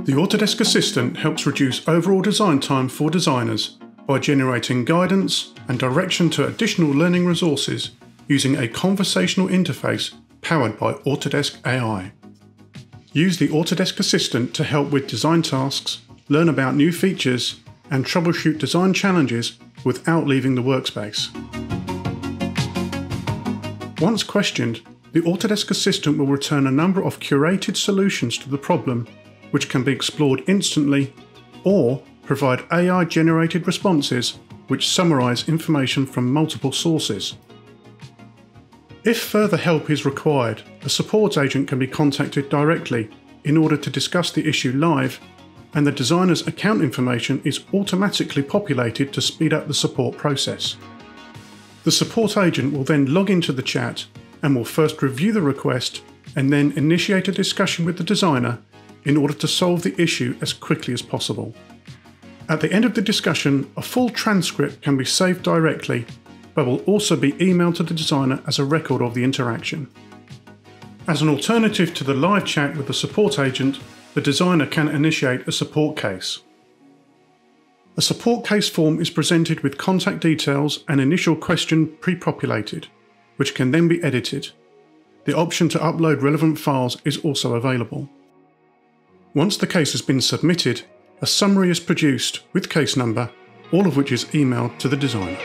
The Autodesk Assistant helps reduce overall design time for designers by generating guidance and direction to additional learning resources using a conversational interface powered by Autodesk AI. Use the Autodesk Assistant to help with design tasks, learn about new features, and troubleshoot design challenges without leaving the workspace. Once questioned, the Autodesk Assistant will return a number of curated solutions to the problem, which can be explored instantly, or provide AI-generated responses which summarize information from multiple sources. If further help is required, a support agent can be contacted directly in order to discuss the issue live, and the designer's account information is automatically populated to speed up the support process. The support agent will then log into the chat and will first review the request and then initiate a discussion with the designer in order to solve the issue as quickly as possible. At the end of the discussion, a full transcript can be saved directly, but will also be emailed to the designer as a record of the interaction. As an alternative to the live chat with the support agent, the designer can initiate a support case. A support case form is presented with contact details and initial question pre-populated, which can then be edited. The option to upload relevant files is also available. Once the case has been submitted, a summary is produced with case number, all of which is emailed to the designer.